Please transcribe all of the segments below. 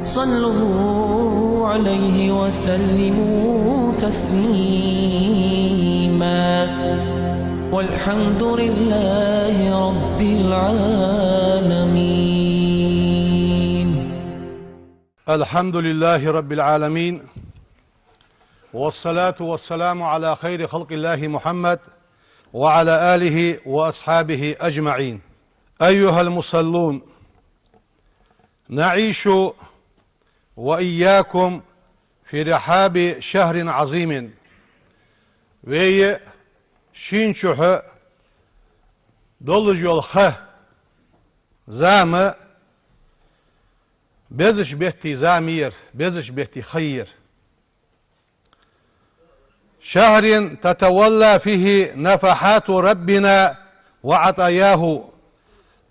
صلوا عليه وسلموا تسليما والحمد لله رب العالمين. الحمد لله رب العالمين، والصلاة والسلام على خير خلق الله محمد وعلى آله وأصحابه أجمعين. أيها المصلون، نعيش وإياكم في رحاب شهر عظيم وي شينشوه دولج الخ زام بزش بيتي زامير بزش بيتي خير، شهر تتولى فيه نفحات ربنا وعطاياه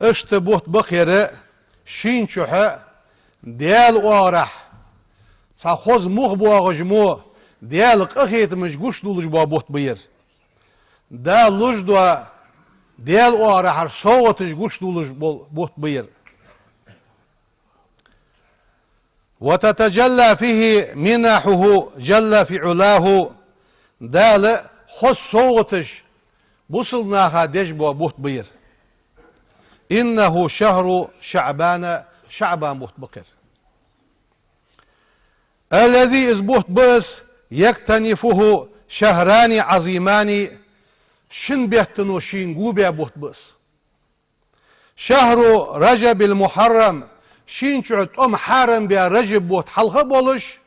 اشتبوت بخير شينشوه ديال وارح تخوز مخبو غجمو ديال قخيت مش قوش دولج بابوت بير دا لجدوا ديال وارح صوتش قوش دولج بوت بير، وتتجلى فيه منحه جل في علاه دال خص صوتش بوصلناها دجبو بوت بير. إنه شهر شعبان بوت بقر الذي إزبوت بس يكتنفه شهران عظيمان شن بيهتنو شين قوبيا بوت بس. شهر رجب المحرم شين شعت حارم بيا رجب بوت حلقة بولش،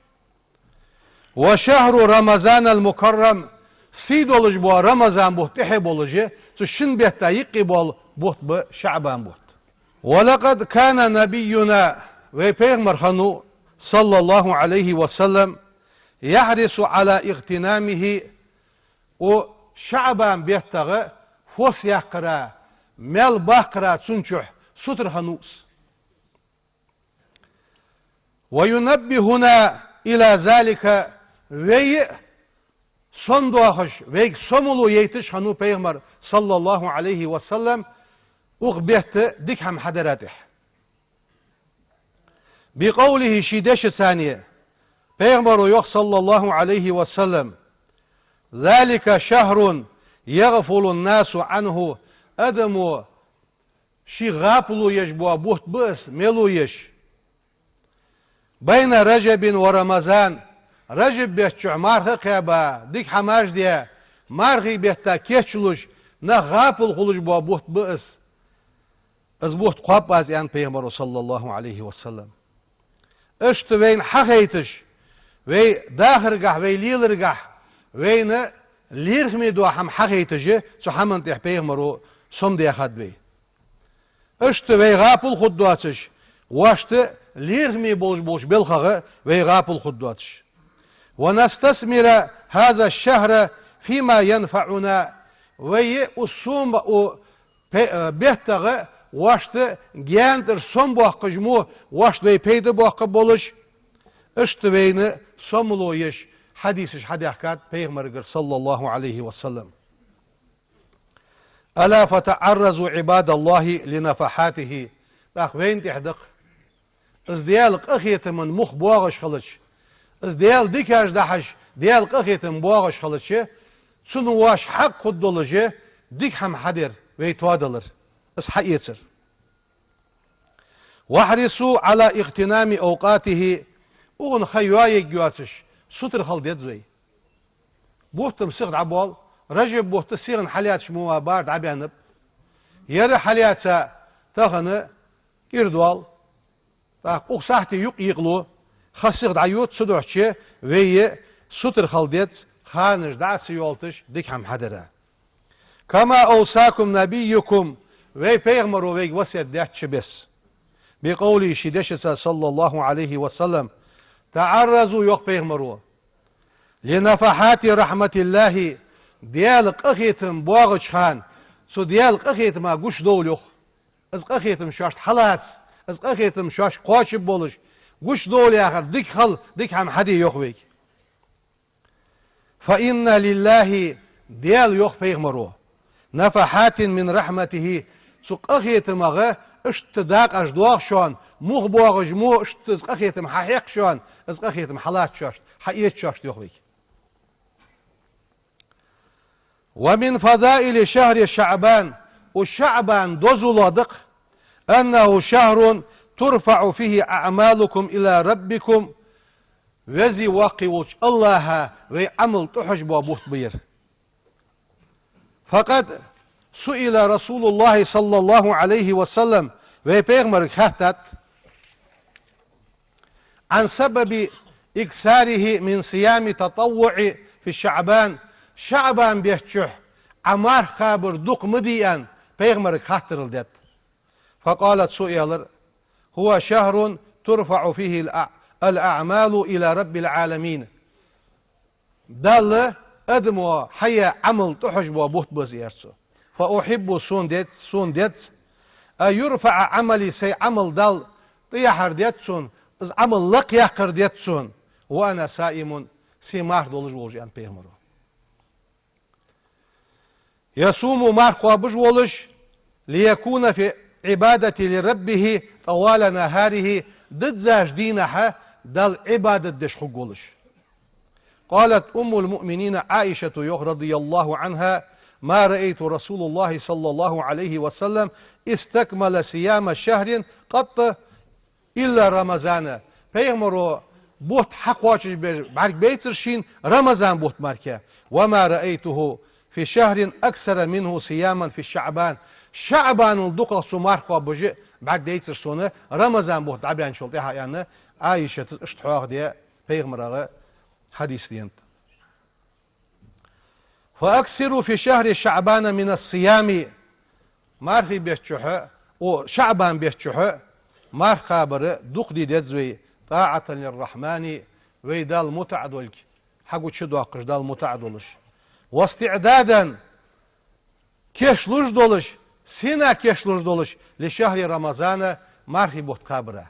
وشهر رمضان المكرم سيدولج بو رمضان بوت إحي بولج شن بيهتا يقي بوت بشعبان بوت. ولقد كان نبينا وبيغمر خنو صلى الله عليه وسلم يحرص على اغتنامه وشعبان بيهتغ فوس يقرا مل باقرا تسنشح ستر خنوس، وينبهنا إلى ذلك وي صندوخش وي سمولو ييتش خنو بيغمر صلى الله عليه وسلم أغبيت ديكهم حضراته بقوله شيدش ثانية بيغمر يوخ صلى الله عليه وسلم ذلك شهر يغفل الناس عنه أدمو شي غابلو يجبوا بوت بس ملو يش بين رجب ورمضان رجب بيتشع مارخ قيابا ديك حماش ديا مارخي بيتا كيشلوش نا غابل خلوش بوا بوت بس ازبوت قاب از يعني بيغمر صلى الله عليه وسلم اشت وين حقيتش وي داخرقح وي ليلرقح وين ليرخمي دو حم حقيتش سو حمن تيح بيغمرو سم دي اخد بي اشت وي غابل خدواتش واشت ليرخمي بولش بالخغ وي غابل خدواتش. ونستثمر هذا الشهر فيما ينفعنا وي الصوم بيهتغ واشت جيانتر صوم بوق جمو واشت وي بيد بوق بولش اشت وين صوملو يش حديثش حدي حكات بيغمر صلى الله عليه وسلم. ألا فتعرضوا عباد الله لنفحاته داخ وين تحدق ازديالك اخيت من مخ بواغش خلش ازديال ديكاش دحش ديالك اخيت من بواغش خلش سنو واش حق خدولجه ديك هم حدر ويتوادلر اسحقيتر. واحرصوا على اغتنام اوقاته اغن خيواي جواتش ستر خل ديدزوي بوتم صيغ عبوال رجب بوت صيغن حاليات شموا بارد عبيانب يرى حاليات سا تغن يردوال اخ ساحتي يقلو خصيغ دعيوت سدوحشي وي ستر خل ديدز خانش دعسي يولتش ديك هم حدره. كما أوصاكم نبيكم وي بيغمرو وي وسيد دياتش بس بقوله شدشة صلى الله عليه وسلم تعرضوا يوخ بيغمرو لنفحات رحمة الله ديالك اخيتم بواغش خان سو ديالك اخيتم ما قوش دول يوخ از اخيتم شاش حلات از اخيتم شاش قواش بولش قوش دول ياخر ديك خل ديك هم حدي يوخ ويك. فإن لله ديال يوخ بيغمرو نفحات من رحمته سوق أخي تمغه اشتداق أجدواق شون مغبوغج مو اشتز قخيتم حقيق شون از قخيتم حلات شاشت حقيقة شاشت يخويك. ومن فضائل شهر شعبان والشعبان دوزولادق أنه شهر ترفع فيه أعمالكم إلى ربكم وزي واقوش الله وعمل تحجب وبوت بير. فقد سئل رسول الله صلى الله عليه وسلم وبيغمر خاتت عن سبب إكساره من صيام تطوع في الشعبان شعبان بيحجح عمار خابر دوق مديان بيغمر خاتر الدت. فقالت سئل هو شهر ترفع فيه الأعمال إلى رب العالمين دل أدمو حيا عمل تحجب وبوت بزيرسو. فأحب سون ديتس يرفع عملي سي عمل دل طيحر ديتسون از عمل لق يحقر ديتسون وأنا سائم سيمار دولج ولجان بيغمرو. يصوم مارقوا بجولج ليكون في عبادة لربه طوال نهاره ضد زاج دينها دل عبادة دش خقولش. قالت أم المؤمنين عائشة رضي الله عنها ما رأيت رسول الله صلى الله عليه وسلم استكمل صيام شهر قط إلا رمضان. بيغمرو بوت حق واجش بعد بيترشين رمضان بوت ماركا وما رأيته في شهر أكثر منه صياما في الشعبان شعبان الدقة سمارقوا بجي بعد ديتر سنة رمضان بوت عبيان شلطيها يعني عائشة اشتحاق دي بيغمرغ حديث دينت. فأكثروا في شهر شعبان من الصيام مارخي بيتشحى وشعبان بيتشحى مارخ خابر دق دي ديتزوي طاعة للرحمن ويدال متعدلك حقو تشدو أقش دال متعدلش واستعدادا كيش لوش دولش سينا كيش لوش دولش لشهر رمضان مارخي بوت خابره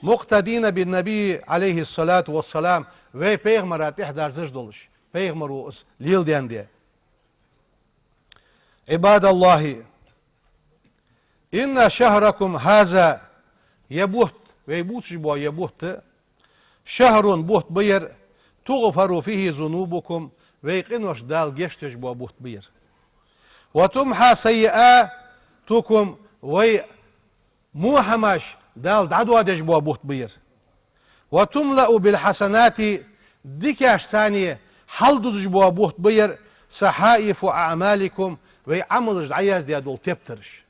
مقتدين بالنبي عليه الصلاة والسلام ve peygamberat ihdarzıj doluş. Peygamberus lil diye. İbadallahi inna şehrakum haza yebuht ve butş bu yebuht şehrun buht bıyır tuğfaru fihi zunubukum ve qinoş dal geçtej bu buht bıyır. Ve tumha sayyi'atukum ve muhamaş dal dadwa dej bu buht bıyır. Ve tumla'u bil hasanati dikaş saniye halduj bu buht bıyır sahaifu a'malikum ve amılış ayaz diye dol teptiriş.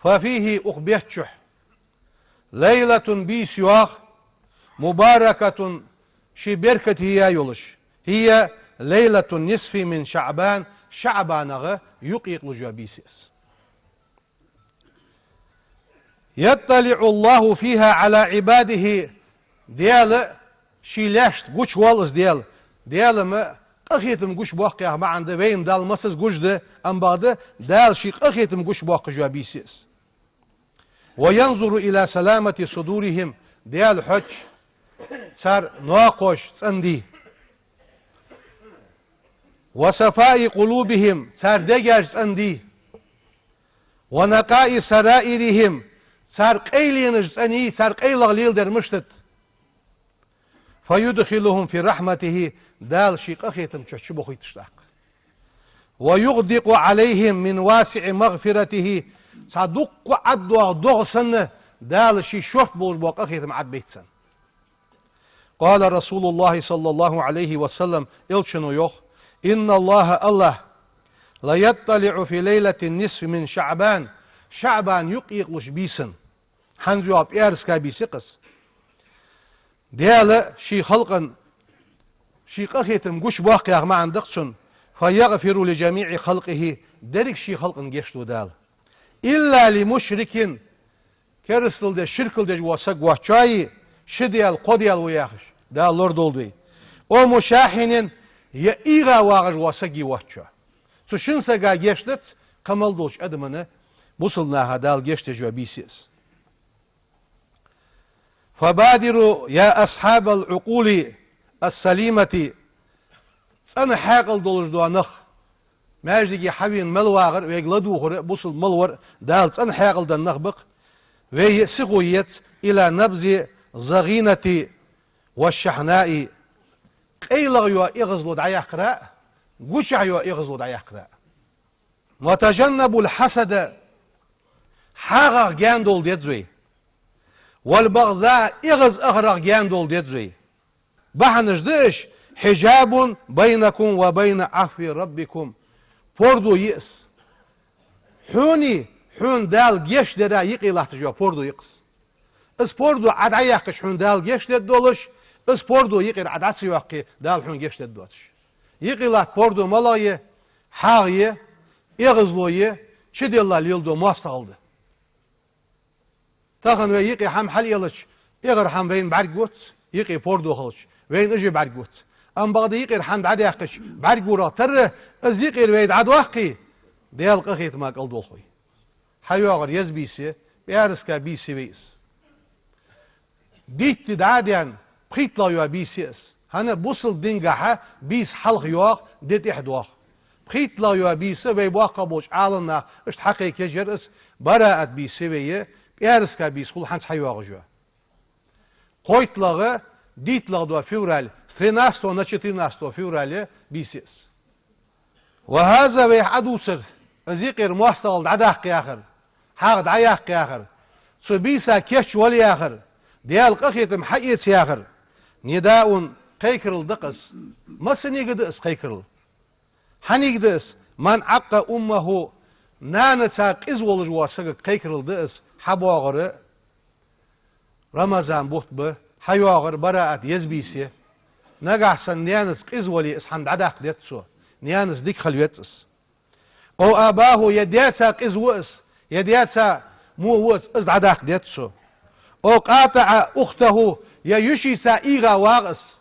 ففيه أخبيتشح ليلة بيسيواخ مباركة شي بركة هي يولش هي ليلة النصف من شعبان شعبانغ يقيق لجوا بيسيس يطلع الله فيها على عباده ديال شي لاشت قوش والز ديال ما أخيتم قوش بوقع ما عنده وين دال مسز قوش ده أم بعد دال شي أخيتم قوش بوقع جوا بيسيس وينظر إلى سلامة صدورهم ديال حج صار ناقش صندي وصفاء قلوبهم صار دجاج صندي ونقاء سرائرهم صار قيلينج صني صار قيلغ ليل در مشتت فيدخلهم في رحمته دال شيق أخيتم تشبو خيتشتاق ويغدق عليهم من واسع مغفرته صدق عدوا ضغسن دال شي شرط بوج بوق أخيتم عد بيتسن قال رسول الله صلى الله عليه وسلم إلشنو يوخ إن الله لا يطلع في ليلة النصف من شعبان يقيقلش بيسن حنزو أب إيرسكا بيسقس ديال شي خلقا شي أخيتم قش باقي ما عندقسن فيغفر لجميع خلقه درك شي خلقا جشتو دال إلا لمشرك كرسل ده شركل ده واسق وحشاي شديال قديال وياخش ده لورد oldu. O muşahinin ya iğa واغش واسقي وحشا. So şinsa ga geçlet kamal dolç adımını busulna hadal geçte jobisiz. فبادروا يا أصحاب العقول السليمة سنة حاقل دولج دوانخ ماجدي حبين ملواغر ويغلدوغر بوصل ملور دالت ان حاقل دان نغبق ويسغويت الى نبز زغينة والشحناء قيلغ يو اغزلو دعيا قراء قشع يو اغزلو دعيا قراء وتجنبوا الحسد حاغر جاندول ديتزوي والبغضاء اغز اغرق جاندول ديتزوي بحنجدش حجاب بينكم وبين عفو ربكم فوردو يئس حوني حون دال جيش دا يقي لحتجوا فوردو يقس اس فوردو عدعي يقش حون دال جيش دا دولش اس فوردو يقي عدعسي يقي دال حون جيش دا دولش يقي لحت فوردو ملاي حاغي اغزلوي شدي الله ليلدو مواستغلد تاخن ويقي حم حل يلش اغر حم بين بعرقوت يقي فوردو خلش وين اجي بعرقوت ام بغد يقير حمد عدي يقش بعرقورا تر از يقير ويد عدو احقي ديال قخيت ما قلدو خوي حيوغر يز بيسي بيارسكا بيسي ويس ديت دعاديان بخيت لا يوا بيسيس هنا بوصل دينجاحا بيس حلق يواق ديت احدواق بخيت لا يوا بيسي ويبواقا بوش عالنا اشت حقي كجرس براءت بيسي ويه بيارسكا بيس خل حنس حيوغ جوا قويت لاغا ديت لاغدوا فيورال 13 на 14 فيورال بيسيس وهذا ويحدوسر ذكر موصل عداق آخر حاغد عياق آخر سو بيسا كيش ولي آخر ديال قخيت محيط آخر نداء قيكرل دقس ما سنيقدس قيكرل حنيقدس من عق أمه نانتا قزول جوا سقق قيكرل دقس حبواغر رمضان بوت به حيواغر براءت يزبيسي نقحسن نيانس قزولي اسحمد عداق ديتسو نيانس ديك خلويتس او اباه يديتسا قزوس يديتسا مووس از عداق ديتسو او قاطع اخته يا يشيسا ايغا واغس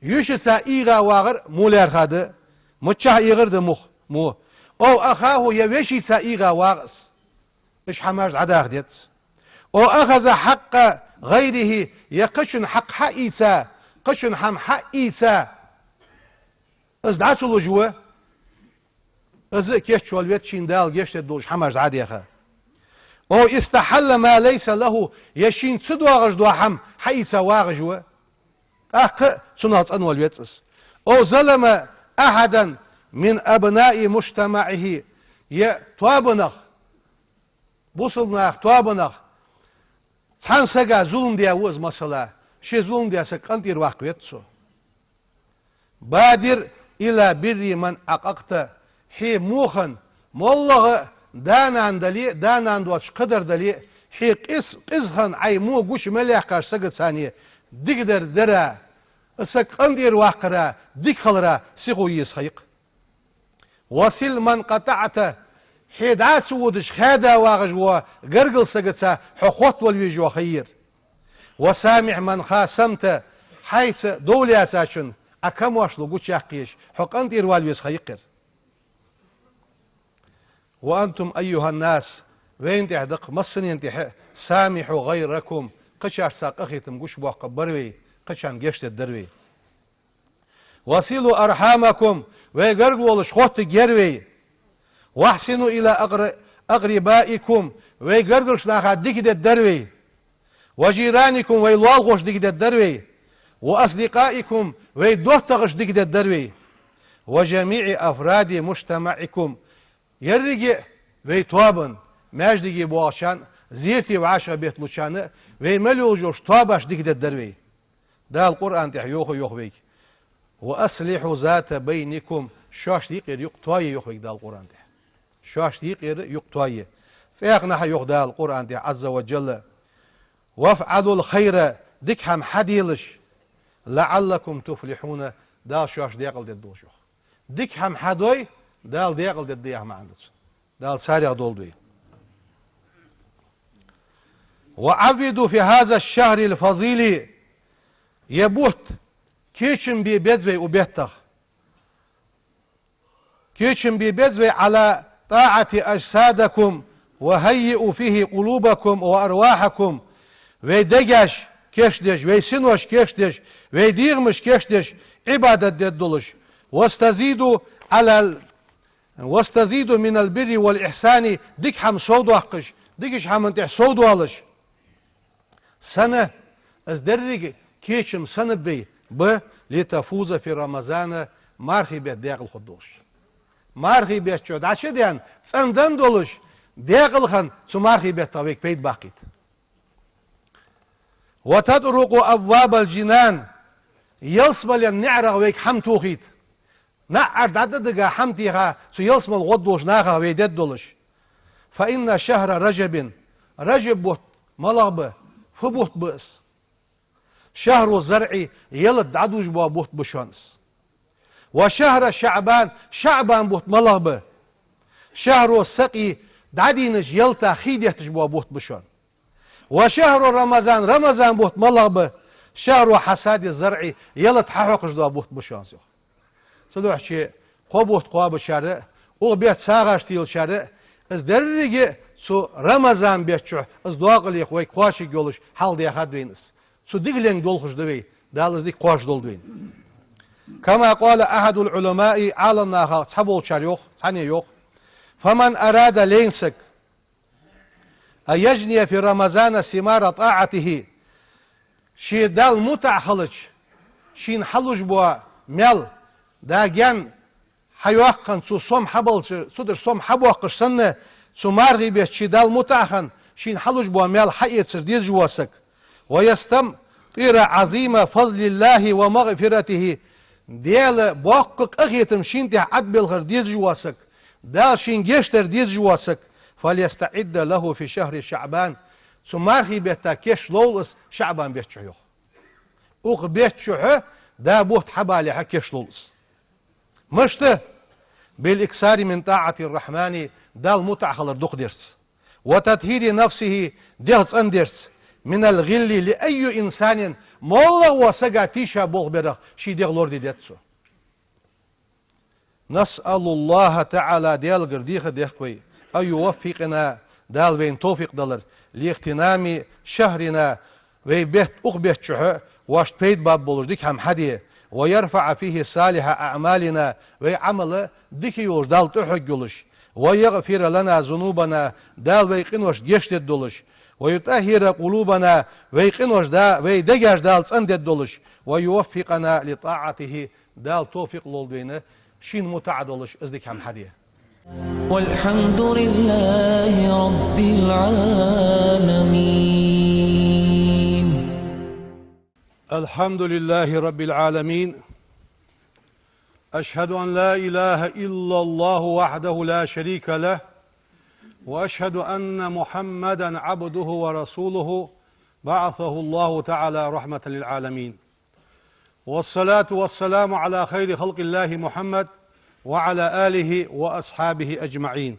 يشيسا ايغا واغر مولير خاده متشاه ايغر دمخ مو او اخاه يشيسا ايغا واغس اش حماج عداق ديتس او اخذ حق غيره يقشن حق حقيسا قشن حم حقيسا از دعسلو جوا از كيش والويت شين دال جيش دوش حماج عاديخا او استحل ما ليس له يشين تدواغج دوا حم حقيسا واغجوا اق سنات ان والويتس او ظلم احدا من ابناء مجتمعه يتوابنخ بوصلناخ توابنخ سانساga zulm diye uz masala şey zulm diye kantir vakvetso badir ila birri man aqaqta hi muhan mollağı danan duaç kadar dali hi qizhan ay mu guş melih karşıga saniye digder dera ısak kantir vakra dik khalra sigoyis hayq wasil man qata'ta حيدات سودش خادا واغجوا قرقل سقطا حقوط والويجوا خير وسامع من خاسمت حيث دولي اساشن اكم واشلو قوش يحقيش حق انت والويس خيقر وانتم ايها الناس وين تحدق مصن ينتح سامحوا غيركم قشار ساق اخيتم قوش بوق بروي قشان قشت الدروي وصلوا ارحامكم ويقرقلوا لشخوت جروي واحسنوا الى اقربائكم ويقرقش ناخا ديكد الدروي وجيرانكم ويلوالغوش ديكد الدروي واصدقائكم ويدوتغش ديكد الدروي وجميع افراد مجتمعكم يرجع ويتوابن ماجدي بواشان زيرتي وعاشا بيتلوشان ويملو جوش توابش ديكد الدروي ده القران تحيوخ يوخبيك واصلحوا ذات بينكم شاش ديقير يقطاي يوخبيك ده القران ده شاش ديقير يقطاي سيقنا حيوخ ده القران ده عز وجل وافعلوا الخير ديكهم حديلش لعلكم تفلحون ده شاش ديقل ده دوشوخ ديكهم حدوي ده ديقل ده ديه ما عندس ده سارع دولدوي وعبدوا في هذا الشهر الفضيل يبوت كيشن بيبدوي وبيتخ كيشن بيبدوي على طاعة أجسادكم وهيئوا فيه قلوبكم وأرواحكم ويدجش كشدش ويسنوش كشدش ويديغمش كشدش عبادة ددلش واستزيدوا على واستزيد من البر والإحسان ديك حم سود وحقش ديكش حم انتح سود والش سنة ازدرق كيشم سنة بي لتفوز في رمضان مارخي بيت داق الخدوش مارخي بيت شود عشد يعني تسندن دولش داق الخن سو مارخي بيت طويق بيت باقيت وتطرق أبواب الجنان يلصبل النعرة ويك حم توخيت نعر دقا حمتيها سو يلصمل غدوش ناخا ويدد دولش فإن شهر رجب بوت ملغبه فبوت بأس شهر الزرع يلد عدوش بوت بشانس وشهر شعبان بوت ملغبه شهر السقي دعدينش يلتا خيديتش بوت بشان وشهر رمضان بوت ملغبه شهر حساد الزرع يلد حقوقش بوت بشانس صدوح شيء قبوت قواب شارع او بيت ساغاش تيل شارع از درريجي سو رمضان بيتشو از دواقل يخوي قواشي يولش حال دي اخد بينس سو ديگلين دولخش دوي دالز دي قواش دول دوين كما قال أحد العلماء عالمنا صحبول شار يوخ صحني يوخ فمن أراد لينسك أن يجني في رمضان ثمار طاعته شي دال متع خلج شين حلوج بوا مل دا جان حيوقن سو صوم حبل صدر صوم حبوقش سنة سو مارغي بيت شي دال متعخن شين حلوج بوا مل حقيت سردير جواسك ويستم طير عظيم فضل الله ومغفرته ديال بوقق اغيتم شين تي عد بالغر ديز جواسك دال شين جيشتر ديز جواسك فليستعد له في شهر شعبان سو مارغي بيتا كيش لولس شعبان بيت شيوخ اوغ بيت شوه دا بوت حبالي حكيش لولس مشته بالإكسار من طاعة الرحمن دال متع خلر دوخ درس وتطهير نفسه ديهز اندرس من الغل لأي إنسان مولا وسقا تيشا بوغ برغ شي ديغ لوردي ديتسو نسأل الله تعالى ديال قرديخ ديخوي أن يوفقنا دال وين توفيق دلر لاغتنام شهرنا وي بيت بيت شحو واش بيت باب بولوش ديك هم حديه ويرفع فيه صالح أعمالنا ويعمل ديك يولش دال تحق يولش ويغفر لنا ذنوبنا دال ويقنوش جيشت دولش ويطهر قلوبنا ويقنوش دا ويدجاج دال صندت دولش ويوفقنا لطاعته دال توفيق لولدينا شين متعدلش ازدك هم حديه والحمد لله رب العالمين. الحمد لله رب العالمين. أشهد أن لا إله إلا الله وحده لا شريك له وأشهد أن محمدا عبده ورسوله بعثه الله تعالى رحمة للعالمين والصلاة والسلام على خير خلق الله محمد وعلى آله وأصحابه أجمعين.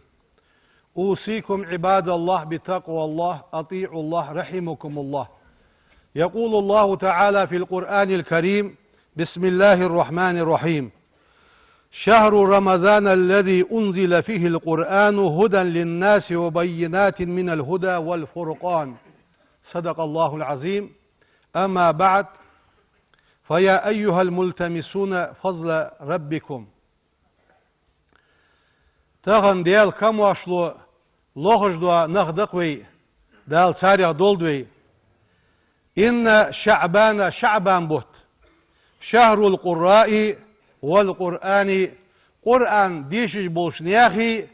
أوصيكم عباد الله بتقوى الله أطيعوا الله رحمكم الله. يقول الله تعالى في القرآن الكريم بسم الله الرحمن الرحيم شهر رمضان الذي أنزل فيه القرآن هدى للناس وبينات من الهدى والفرقان صدق الله العظيم. أما بعد فيا أيها الملتمسون فضل ربكم تغن ديال كم واشلو لوخش دوا نخدقوي دال ساريغ دولدوي إن شعبان بوت شهر القراء والقرآن قرآن ديشش بولشنياخي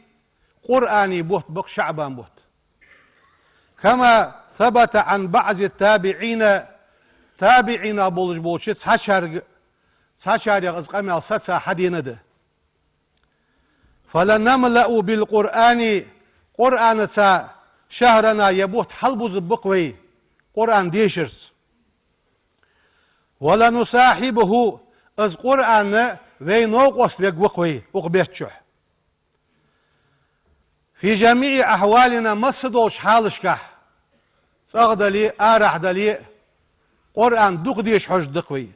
قرآني بوت بق شعبان بوت كما ثبت عن بعض التابعين بولش بولش تسحشار يغزقامي الساتسا حدين ده فلنملأ بالقرآن قرآن تسا شهرنا يبوت حلبوز بقوي قرآن ديشرس ولنصاحبه از قرآن وينو قوست بقوي وقبيتشح في جميع أحوالنا مصدوش حالشكح صغدلي آرحدلي قرآن دوق ديش حج دقوي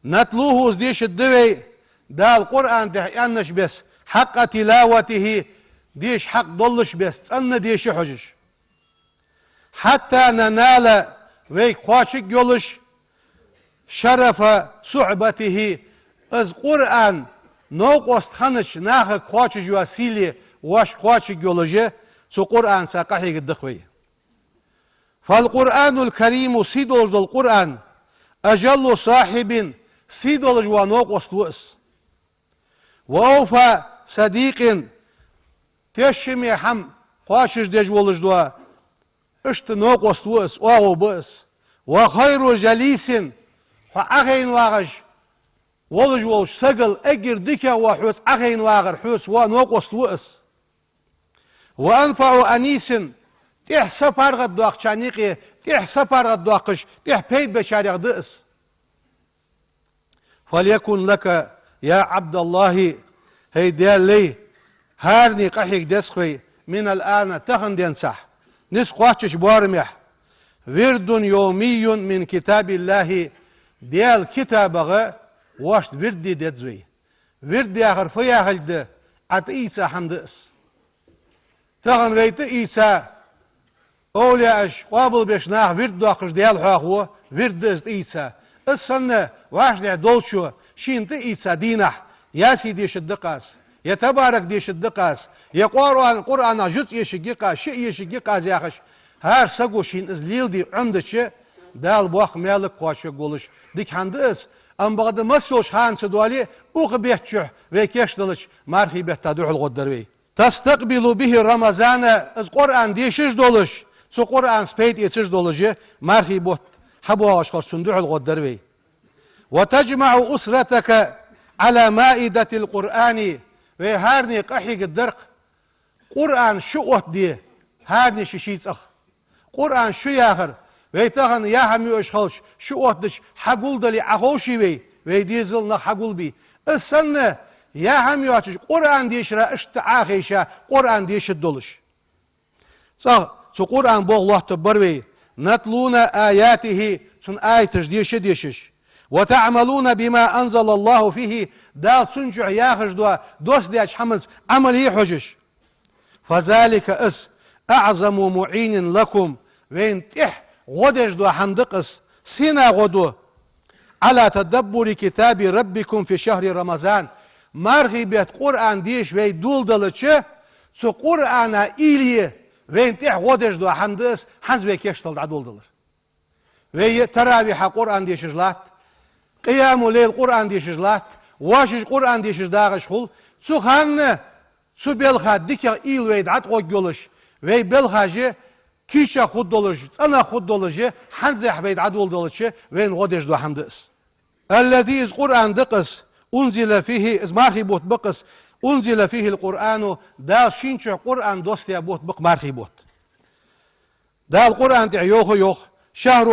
نتلوه از ديش الدوي دال قرآن دحيانش بس حق تلاوته ديش حق ضلش بس تسألنا ديش حجش حتى ننال ويك قواشك يولش شرف صحبته از قرآن نوق واستخنش ناخ قواچ جوا سيلي واش قواچ جولجه سو قرآن ساقحي الدخوي فالقرآن الكريم سيدولج القرآن أجل صاحب سيدولج ونوق واستوئس وأوفى صديق تشمي حم قواچش دجولج دوا اشت نوق واستوئس واو بئس وخير جليس أخين واغج ولج ولج سقل أجر ديكا وحوس أخين واغر حوس ونوق واستوئس وأنفع أنيس تح سفر غد دواق شانيقي تح سفر غد دواقش تح بيت بشارع دئس فليكن لك يا عبد الله هيديال لي هارني قحيك دسخوي من الآن تخن دينسح نسقواتش بوارمح ورد يومي من كتاب الله ديال كتابه واشت وردي ديدزوي وردي آخر فيا هلد ات إيسا حمدئس تخن ريت إيسا أولياش قابل بيشناح ورد دواقش ديال حاقوه ورد است إيسا السنة واش دي دولشو شين تي إيسا دينح ياسي ديش الدقاس يتبارك ديش الدقاس قرآن جزء يشقيقا شيء يشقيقا زياخش هار سقو شين ازليل دي عمدش دال بوخ مالك قواشو قولش ديك هندس ام بغد مسوش خان سدوالي اوغ بيحتشح ويكيش دلش مارخي بيحتادوح الغدروي تستقبل به رمضان از قرآن ديشش دولش سو قرآن سبيت يتشش دولش مارخي بوت حبوا اشخر صندوح الغدروي وتجمع أسرتك على مائدة القرآن وهارني قحيق الدرق قرآن شؤت دي هارني شيشيت اخ قرآن شو ياخر ويتغن يا همي اشخلش شؤت دش حقول دلي اخوشي ويديزل نخ حقول بي السنة يا همي اشخلش قرآن ديشرا اشتعاخيشا قرآن ديش الدولش سو قرآن بو الله تبروي نتلون آياته سن آيتش ديشش وتعملون بما أنزل الله فيه دال سنجع ياخش دوا دوس ديش حمز عمل يحجش فذلك أعظم معين لكم وين تح غدش دوا حمدقس سينا غدو على تدبر كتاب ربكم في شهر رمضان مارغي بيت قرآن ديش وي دول دلتشه سو قرآن إيليه وين تح غدش دوا حمدقس حنز وي كيشتل دول دلر وي تراويح قرآن ديش جلات قيام الليل قرآن ديش جلات واشش قرآن ديش داغش خل سو خان سو بلخا ديكا إيل ويد عد قولش وي بلخا جي كيشا خود دولش انا خود دولش حنزح بيد عدول دولش وين غدش دو حمدس الذي از قرآن دقس انزل فيه از مارخي بوت بقس انزل فيه القرآن دا شينش قرآن دوستيا بوت بق مارخي بوت دا القرآن يوخ شهر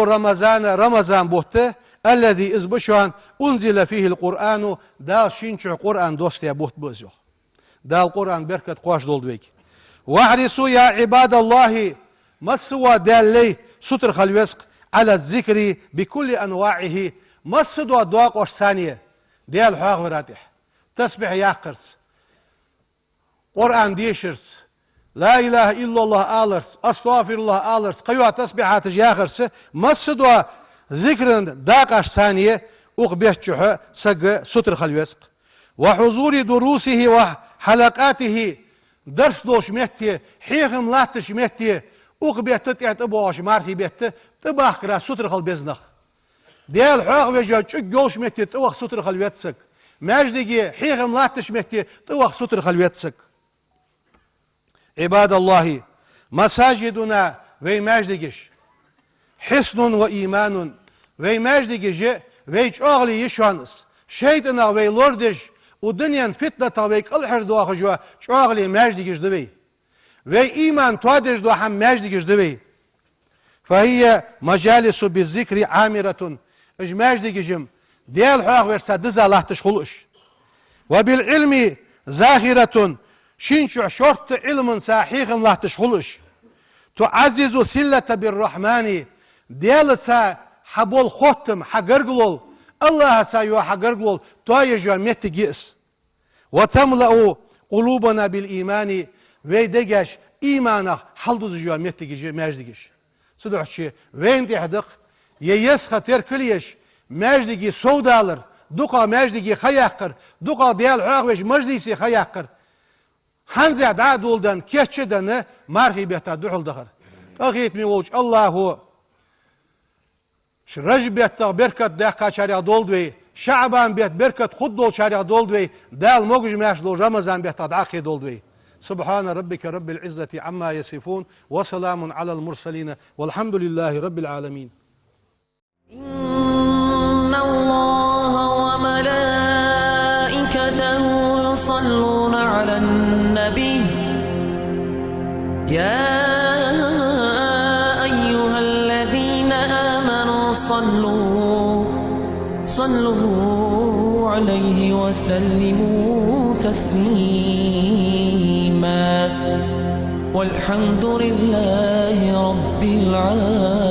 رمضان بوت الذي از بشوان انزل فيه القرآن دا شينش قرآن دوستيا بوت بزيوخ دا القرآن بركة قواش دول بيك واحرصوا يا عباد الله مسوا دالي ستر خلوسق على الذكر بكل أنواعه مسدوا دواق وش ثانية ديال حاق وراتح تسبح ياقرس قرآن ديشرس لا إله إلا الله آلرس أستغفر الله آلرس قيوة تسبحات جاخرس مسدوا ذكر داق وش ثانية أقبيحتشه سق ستر خلوسق وحضور دروسه وحلقاته درس دوش مهتي حيخم لاتش مهتي أقبيت تتعت أبوش مارتي بيت تباح كرا ستر خل بزنخ ديال حاق وجا تشجوش مهتي توخ ستر خل ويتسك ماجدقي حيخم لاتش مهتي توخ ستر خل ويتسك عباد الله مساجدنا وي ماجدقش حسن وإيمان وي ماجدقش ويج أغلي يشوانس شيطنا وي لوردش ودنيا فتنة ويك الحر دواخ جوا شاغلي ماجدقش دوي وي إيمان توادش دوا هم ماجدقش دوي فهي مجالس بالذكر عامرة اج ماجدقشم ديال حاق ورسا دزا الله تشخلش وبالعلم زاخرة شنشع شرط علم ساحيق الله تشخلش تعزز سلة بالرحمن ديال سا حبول ختم حقرقلول الله سايو حقرقلول توايجوا متجئس وتملأ قلوبنا بالإيمان ويدقش إيمانك حلدوز جوا متجئ ماجدقش صدق شيء وين تحدق ييس خطر كليش ماجدقي سودالر duqa mecdigi xayaqqır, duqa diyal haqveş meclisi xayaqqır. Hanzad aduldan, keççeden marhibiyata duhuldıqır. Tağit mi olç, Allahu Rajbiyata berkat daqqa çarya doldvey, Şaban biyat berkat xuddol çarya doldvey, dal moguj meşlo Ramazan biyata daqqa doldvey. سبحان ربك رب العزة عما يصفون وسلام على المرسلين والحمد لله رب العالمين. إن الله وملائكته يصلون على النبي يا أيها الذين آمنوا صلوا عليه وسلموا تسليما والحمد لله رب العالمين.